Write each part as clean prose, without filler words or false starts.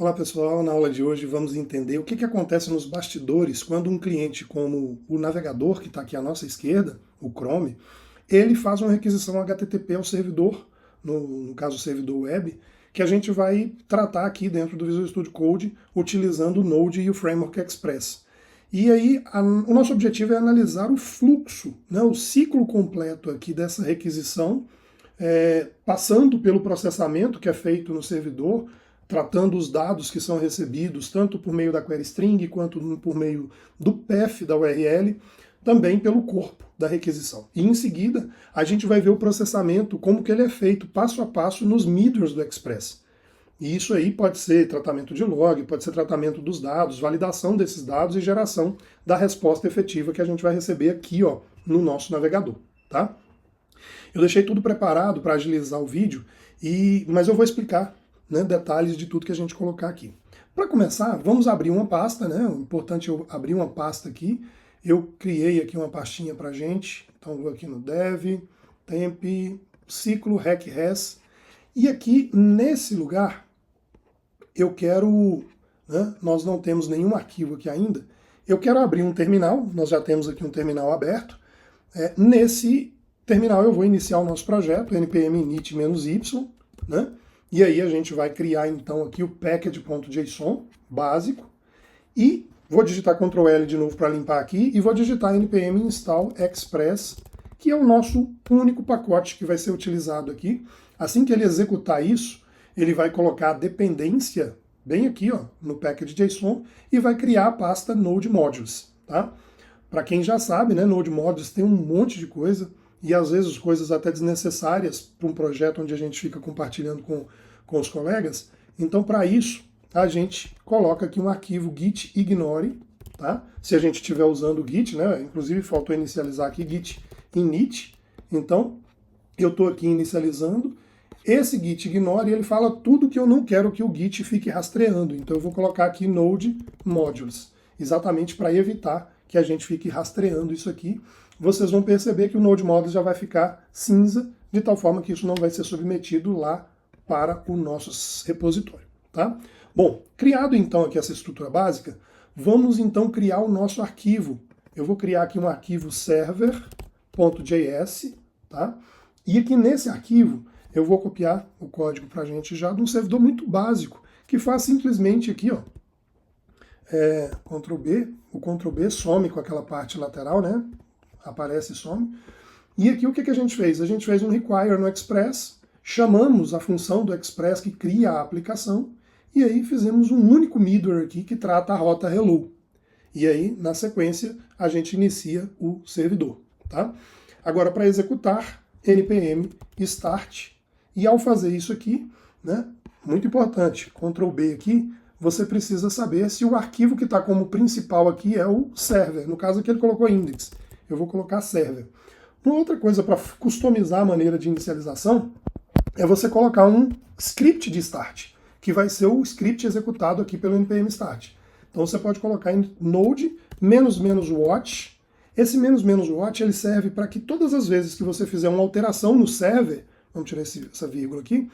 Olá pessoal, na aula de hoje vamos entender o que acontece nos bastidores quando um cliente como o navegador, que está aqui à nossa esquerda, o Chrome, ele faz uma requisição HTTP ao servidor, no caso o servidor web, que a gente vai tratar aqui dentro do Visual Studio Code utilizando o Node e o Framework Express. E aí o nosso objetivo é analisar o fluxo, né, o ciclo completo aqui dessa requisição, passando pelo processamento que é feito no servidor, tratando os dados que são recebidos, tanto por meio da query string, quanto por meio do path da URL, também pelo corpo da requisição. E em seguida, a gente vai ver o processamento, como que ele é feito passo a passo nos middles do Express. E isso aí pode ser tratamento de log, pode ser tratamento dos dados, validação desses dados e geração da resposta efetiva que a gente vai receber aqui, ó, no nosso navegador, tá? Eu deixei tudo preparado para agilizar o vídeo, mas eu vou explicar, né, detalhes de tudo que a gente colocar aqui. Para começar, vamos abrir uma pasta, né? O importante é eu abrir uma pasta aqui. Eu criei aqui uma pastinha para a gente. Então vou aqui no dev, temp, ciclo, rec-res. E aqui nesse lugar eu quero, né, nós não temos nenhum arquivo aqui ainda. Eu quero abrir um terminal. Nós já temos aqui um terminal aberto. Nesse terminal eu vou iniciar o nosso projeto, npm init-y, né? E aí a gente vai criar então aqui o package.json básico e vou digitar Ctrl L de novo para limpar aqui e vou digitar npm install express, que é o nosso único pacote que vai ser utilizado aqui. Assim que ele executar isso, ele vai colocar a dependência bem aqui, ó, no package.json e vai criar a pasta Node Modules, tá? Para quem já sabe, né, Node Modules tem um monte de coisa, e às vezes coisas até desnecessárias para um projeto onde a gente fica compartilhando com os colegas. Então, para isso, a gente coloca aqui um arquivo git ignore, tá? Se a gente estiver usando o git, né? Inclusive faltou inicializar aqui git init. Então, eu estou aqui inicializando. Esse git ignore, ele fala tudo que eu não quero que o git fique rastreando. Então, eu vou colocar aqui node modules, exatamente para evitar que a gente fique rastreando isso aqui. Vocês vão perceber que o Node Modules já vai ficar cinza, de tal forma que isso não vai ser submetido lá para o nosso repositório, tá? Bom, criado então aqui essa estrutura básica, vamos então criar o nosso arquivo. Eu vou criar aqui um arquivo server.js, tá? E aqui nesse arquivo eu vou copiar o código para a gente já de um servidor muito básico, que faz simplesmente aqui, ó, Ctrl B, o Ctrl B some com aquela parte lateral, né? Aparece e some. E aqui o que a gente fez? A gente fez um require no Express, chamamos a função do Express que cria a aplicação, e aí fizemos um único middleware aqui que trata a rota hello. E aí, na sequência, a gente inicia o servidor, tá? Agora, para executar, npm start, e ao fazer isso aqui, né, muito importante, Ctrl B aqui, você precisa saber se o arquivo que está como principal aqui é o server. No caso aqui ele colocou index. Eu vou colocar server. Uma outra coisa para customizar a maneira de inicialização é você colocar um script de start, que vai ser o script executado aqui pelo npm start. Então você pode colocar em node --watch. Esse --watch ele serve para que todas as vezes que você fizer uma alteração no server, vamos tirar essa vírgula aqui,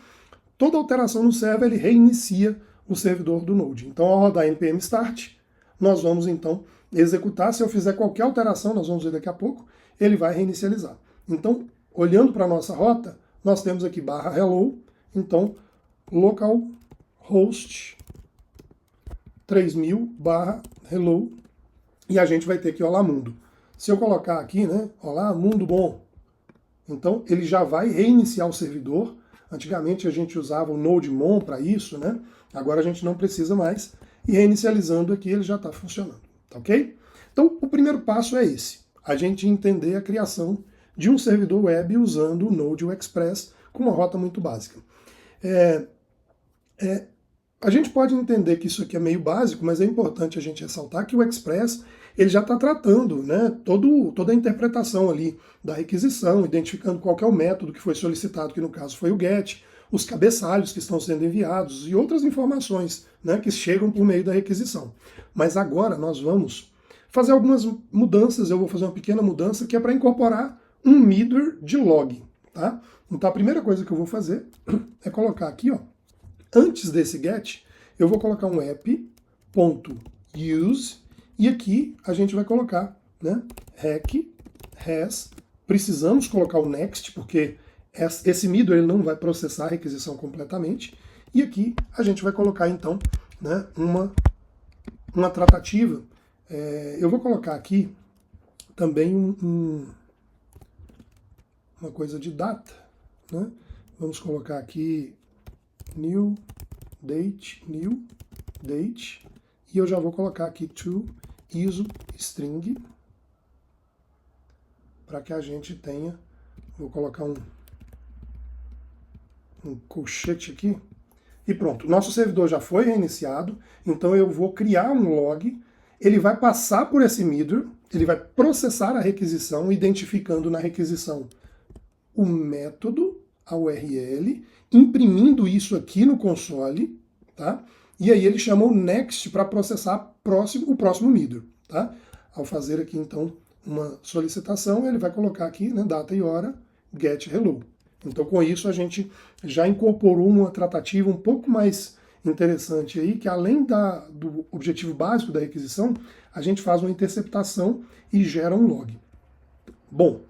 toda alteração no server ele reinicia o servidor do Node. Então ao rodar npm start, nós vamos então executar. Se eu fizer qualquer alteração, nós vamos ver daqui a pouco, ele vai reinicializar. Então, olhando para a nossa rota, nós temos aqui /hello, então localhost 3000 /hello, e a gente vai ter aqui olá mundo. Se eu colocar aqui, né, olá mundo bom, então ele já vai reiniciar o servidor. Antigamente a gente usava o nodemon para isso, né? Agora a gente não precisa mais, e reinicializando aqui ele já está funcionando. Tá ok? Então, o primeiro passo é esse. A gente entender a criação de um servidor web usando o Node e o Express com uma rota muito básica. A gente pode entender que isso aqui é meio básico, mas é importante a gente ressaltar que o Express ele já está tratando, né, toda a interpretação ali da requisição, identificando qual que é o método que foi solicitado, que no caso foi o GET, os cabeçalhos que estão sendo enviados e outras informações, né, que chegam por meio da requisição. Mas agora nós vamos fazer algumas mudanças. Eu vou fazer uma pequena mudança que é para incorporar um middleware de log, tá? Então a primeira coisa que eu vou fazer é colocar aqui, ó, antes desse get, eu vou colocar um app.use e aqui a gente vai colocar, né, rec has, precisamos colocar o next, porque esse middle ele não vai processar a requisição completamente, e aqui a gente vai colocar então, né, uma tratativa. Eu vou colocar aqui também uma coisa de data, né? Vamos colocar aqui new date, e eu já vou colocar aqui to iso string, para que a gente tenha, vou colocar um colchete aqui, e pronto, nosso servidor já foi reiniciado, então eu vou criar um log, ele vai passar por esse middle, ele vai processar a requisição, identificando na requisição o método, a URL, imprimindo isso aqui no console, tá? E aí ele chama o next para processar o próximo middle, tá? Ao fazer aqui então uma solicitação, ele vai colocar aqui, né, data e hora, get hello. Então com isso a gente já incorporou uma tratativa um pouco mais interessante aí, que além do objetivo básico da requisição, a gente faz uma interceptação e gera um log. Bom,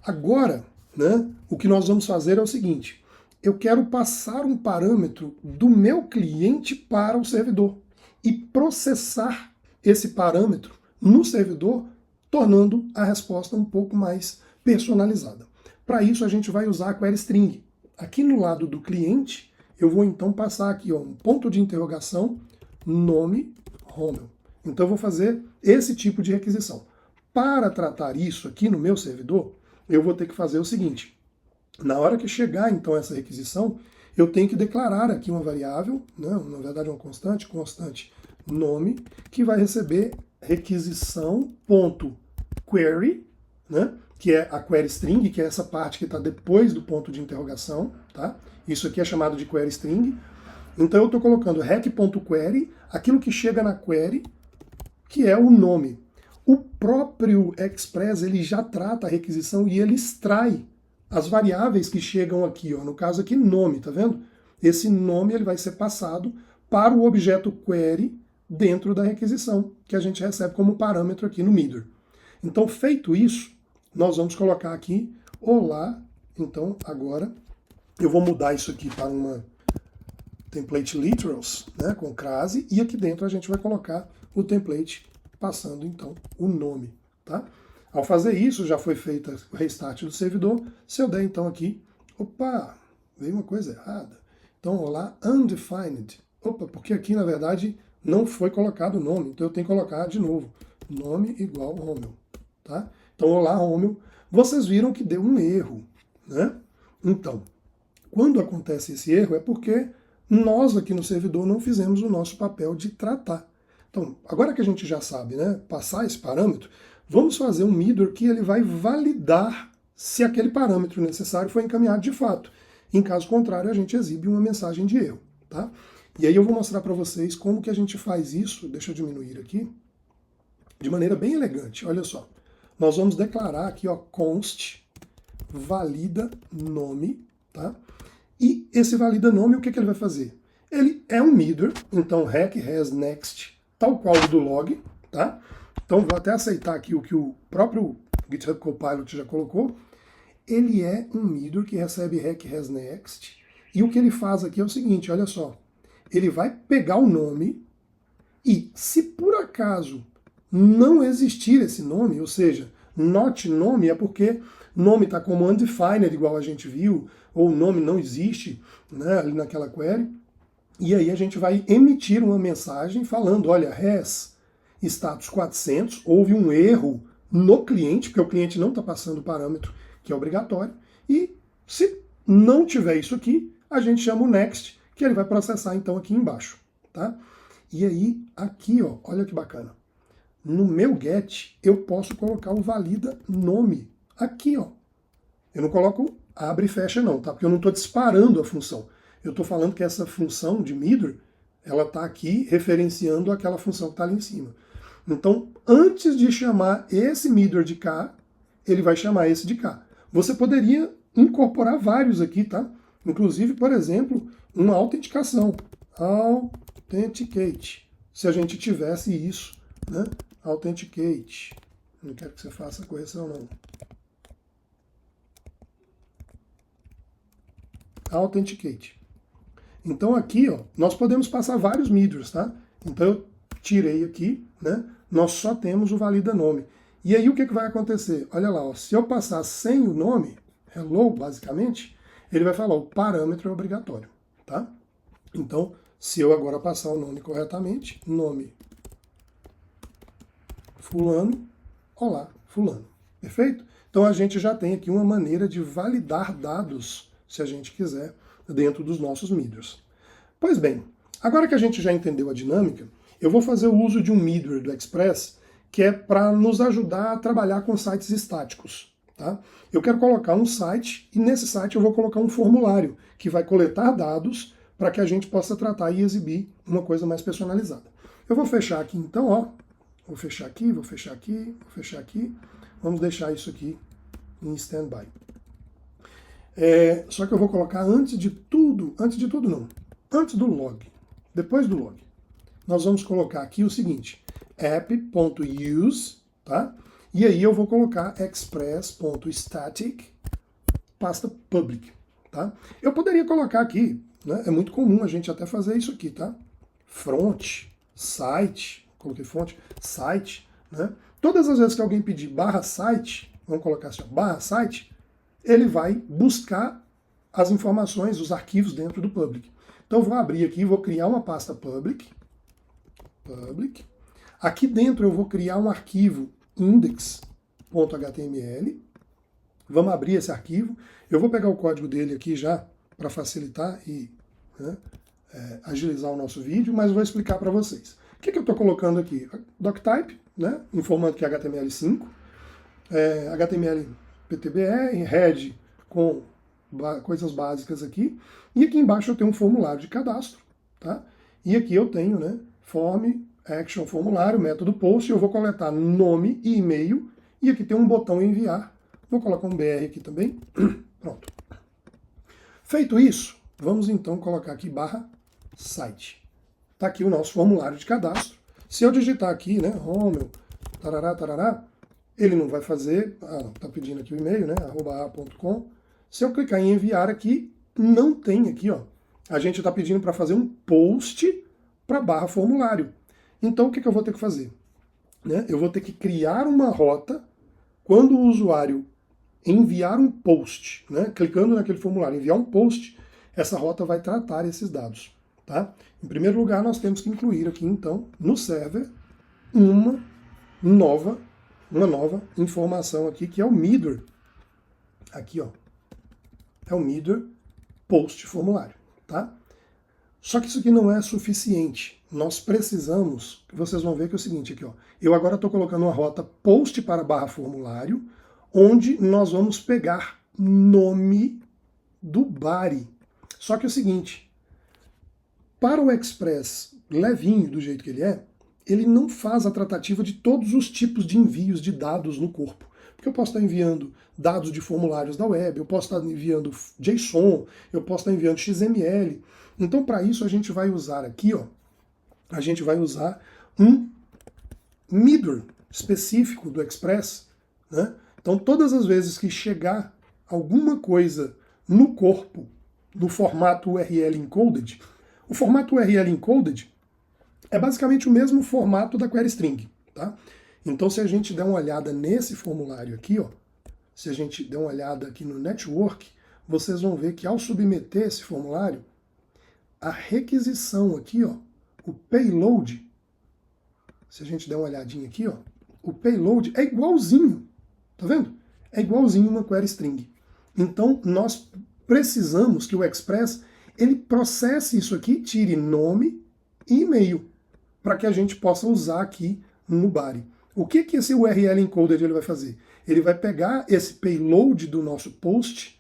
agora, né, o que nós vamos fazer é o seguinte: eu quero passar um parâmetro do meu cliente para o servidor e processar esse parâmetro no servidor, tornando a resposta um pouco mais personalizada. Para isso a gente vai usar a query string. Aqui no lado do cliente, eu vou então passar aqui, ó, um ponto de interrogação, nome, Romeu. Então eu vou fazer esse tipo de requisição. Para tratar isso aqui no meu servidor, eu vou ter que fazer o seguinte: na hora que chegar então essa requisição, eu tenho que declarar aqui uma variável, né, na verdade uma constante nome, que vai receber requisição.query, né, que é a query string, que é essa parte que está depois do ponto de interrogação, tá? Isso aqui é chamado de query string. Então eu estou colocando rec.query, aquilo que chega na query, que é o nome. O próprio Express ele já trata a requisição e ele extrai as variáveis que chegam aqui, ó, no caso aqui nome, tá vendo? Esse nome ele vai ser passado para o objeto query dentro da requisição, que a gente recebe como parâmetro aqui no middle. Então feito isso, nós vamos colocar aqui olá. Então agora eu vou mudar isso aqui para uma template literals, né, com crase, e aqui dentro a gente vai colocar o template passando então o nome, tá? Ao fazer isso, já foi feito o restart do servidor. Se eu der então aqui, opa, veio uma coisa errada. Então, olá, undefined. Opa, porque aqui na verdade não foi colocado o nome, então eu tenho que colocar de novo. Nome igual Romeu, tá? Então, olá, Romeu. Vocês viram que deu um erro, né? Então, quando acontece esse erro é porque nós aqui no servidor não fizemos o nosso papel de tratar. Então, agora que a gente já sabe, né, passar esse parâmetro, vamos fazer um middle que ele vai validar se aquele parâmetro necessário foi encaminhado de fato. Em caso contrário, a gente exibe uma mensagem de erro, tá? E aí eu vou mostrar para vocês como que a gente faz isso, deixa eu diminuir aqui, de maneira bem elegante. Olha só, nós vamos declarar aqui, ó, const valida nome, tá? E esse valida nome, o que ele vai fazer? Ele é um middle, então rec has next, tal qual o do log, tá? Então vou até aceitar aqui o que o próprio GitHub Copilot já colocou. Ele é um middle que recebe rec has next, e o que ele faz aqui é o seguinte, olha só, ele vai pegar o nome e, se por acaso não existir esse nome, ou seja, not nome é porque nome está como undefined, igual a gente viu, ou o nome não existe, né, ali naquela query, e aí a gente vai emitir uma mensagem falando, olha, has status 400, houve um erro no cliente, porque o cliente não está passando o parâmetro que é obrigatório, e se não tiver isso aqui, a gente chama o next, que ele vai processar então aqui embaixo, tá? E aí, aqui, ó, olha que bacana. No meu get, eu posso colocar o valida nome. Aqui, ó. Eu não coloco abre e fecha não, tá? Porque eu não estou disparando a função. Eu estou falando que essa função de middle, ela está aqui referenciando aquela função que está ali em cima. Então, antes de chamar esse middle de cá, ele vai chamar esse de cá. Você poderia incorporar vários aqui, tá? Inclusive, por exemplo, uma autenticação. authenticate. Se a gente tivesse isso, né? Authenticate. Não quero que você faça a correção, não. Authenticate. Então aqui, ó, nós podemos passar vários miders, tá? Então eu tirei aqui, né? Nós só temos o valida nome. E aí o que vai acontecer? Olha lá, ó, se eu passar sem o nome, hello, basicamente, ele vai falar o parâmetro é obrigatório, tá? Então, se eu agora passar o nome corretamente, nome fulano, olá, fulano. Perfeito? Então a gente já tem aqui uma maneira de validar dados, se a gente quiser, dentro dos nossos miders. Pois bem, agora que a gente já entendeu a dinâmica, eu vou fazer o uso de um midware do Express, que é para nos ajudar a trabalhar com sites estáticos. Tá? Eu quero colocar um site, e nesse site eu vou colocar um formulário, que vai coletar dados para que a gente possa tratar e exibir uma coisa mais personalizada. Eu vou fechar aqui então, ó. Vou fechar aqui, vou fechar aqui, vou fechar aqui. Vamos deixar isso aqui em standby. Só que eu vou colocar antes de tudo não, antes do log, depois do log, nós vamos colocar aqui o seguinte, app.use, tá? E aí eu vou colocar express.static, pasta public, tá? Eu poderia colocar aqui, né? É muito comum a gente até fazer isso aqui, tá? Front, site, coloquei fonte, site, né? Todas as vezes que alguém pedir /site, vamos colocar assim, /site, ele vai buscar as informações, os arquivos dentro do public. Então eu vou abrir aqui, vou criar uma pasta public. Aqui dentro eu vou criar um arquivo index.html. Vamos abrir esse arquivo. Eu vou pegar o código dele aqui já para facilitar e agilizar o nosso vídeo, mas vou explicar para vocês. O que eu estou colocando aqui? Doctype, né, informando que é HTML5, HTML PTBR, head com coisas básicas aqui, e aqui embaixo eu tenho um formulário de cadastro, tá? E aqui eu tenho, né, form, action, formulário, método post, eu vou coletar nome e e-mail, e aqui tem um botão enviar, vou colocar um BR aqui também, pronto. Feito isso, vamos então colocar aqui /site. Tá aqui o nosso formulário de cadastro. Se eu digitar aqui, né, Romeu, tarará, tarará, ele não vai fazer, tá pedindo aqui o e-mail, né, @a.com. Se eu clicar em enviar aqui, não tem aqui, ó. A gente está pedindo para fazer um post para /formulário. Então o que eu vou ter que fazer? Né? Eu vou ter que criar uma rota quando o usuário enviar um post, né, clicando naquele formulário, enviar um post, essa rota vai tratar esses dados. Tá? Em primeiro lugar, nós temos que incluir aqui, então, no server, uma nova informação aqui, que é o midware. Aqui, ó. É o midware post formulário, tá? Só que isso aqui não é suficiente. Nós precisamos, vocês vão ver que é o seguinte aqui, ó. Eu agora estou colocando uma rota post para /formulário, onde nós vamos pegar nome do body. Só que é o seguinte, para o Express levinho, do jeito que ele não faz a tratativa de todos os tipos de envios de dados no corpo. Porque eu posso estar enviando dados de formulários da web, eu posso estar enviando JSON, eu posso estar enviando XML. Então, para isso, a gente vai usar aqui, ó, a gente vai usar um midware específico do Express, né? Então, todas as vezes que chegar alguma coisa no corpo, no formato URL encoded, o formato URL encoded é basicamente o mesmo formato da query string, tá? Então, se a gente der uma olhada nesse formulário aqui, ó, se a gente der uma olhada aqui no network, vocês vão ver que ao submeter esse formulário, a requisição aqui, ó, o payload, se a gente der uma olhadinha aqui, ó, o payload é igualzinho, tá vendo? É igualzinho uma query string. Então, nós precisamos que o Express ele processe isso aqui, tire nome e e-mail, para que a gente possa usar aqui no body. O que esse URL encoded ele vai fazer? Ele vai pegar esse payload do nosso post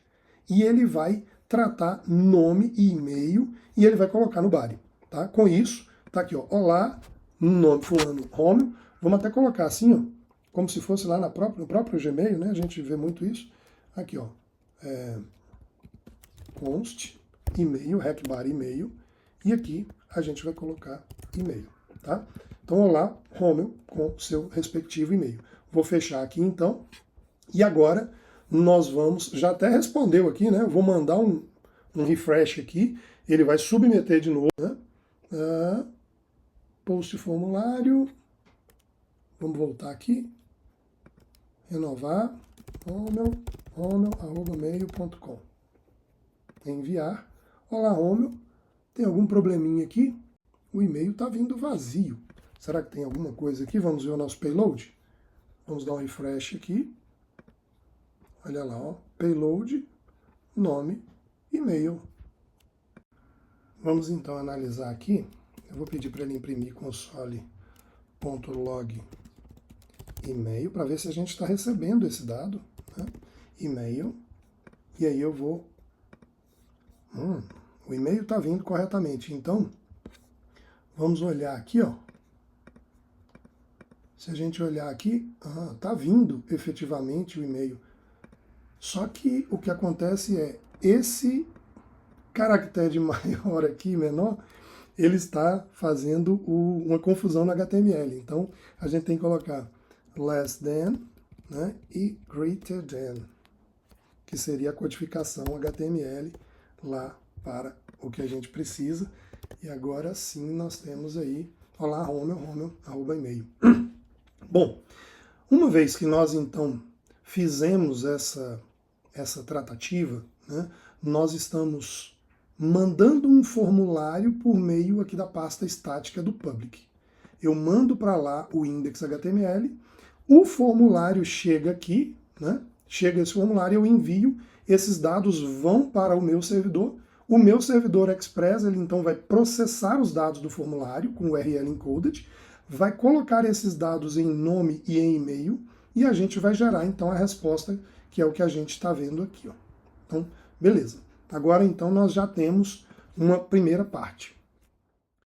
e ele vai tratar nome e e-mail e ele vai colocar no body. Tá? Com isso, tá aqui, ó, olá, nome fulano, Romeu. Vamos até colocar assim, ó, como se fosse lá no próprio Gmail, né? A gente vê muito isso. Aqui, ó, const, e-mail, hackbar e-mail, e aqui a gente vai colocar e-mail, tá? Então, olá, Romeu, com o seu respectivo e-mail. Vou fechar aqui, então. E agora, nós vamos... Já até respondeu aqui, né? Eu vou mandar um refresh aqui. Ele vai submeter de novo, né? Post formulário. Vamos voltar aqui. Renovar. romeu@mail.com. Enviar. Olá, Romeu. Tem algum probleminha aqui? O e-mail está vindo vazio. Será que tem alguma coisa aqui? Vamos ver o nosso payload? Vamos dar um refresh aqui. Olha lá, ó. Payload, nome, e-mail. Vamos então analisar aqui. Eu vou pedir para ele imprimir console.log e-mail para ver se a gente está recebendo esse dado, né? E-mail. E aí eu vou... o e-mail está vindo corretamente. Então, vamos olhar aqui, ó. Se a gente olhar aqui, está vindo efetivamente o e-mail. Só que o que acontece é, esse caractere maior aqui, menor, ele está fazendo uma confusão no HTML. Então, a gente tem que colocar less than, né, e greater than, que seria a codificação HTML lá para o que a gente precisa. E agora sim nós temos aí, olá, Romeu, @e-mail. Bom, uma vez que nós então fizemos essa tratativa, né, nós estamos mandando um formulário por meio aqui da pasta estática do public. Eu mando para lá o index.html, o formulário chega aqui, né, chega esse formulário, eu envio, esses dados vão para o meu servidor Express, ele então vai processar os dados do formulário com URL encoded, vai colocar esses dados em nome e em e-mail, e a gente vai gerar então a resposta, que é o que a gente está vendo aqui, ó. Então, beleza. Agora então nós já temos uma primeira parte.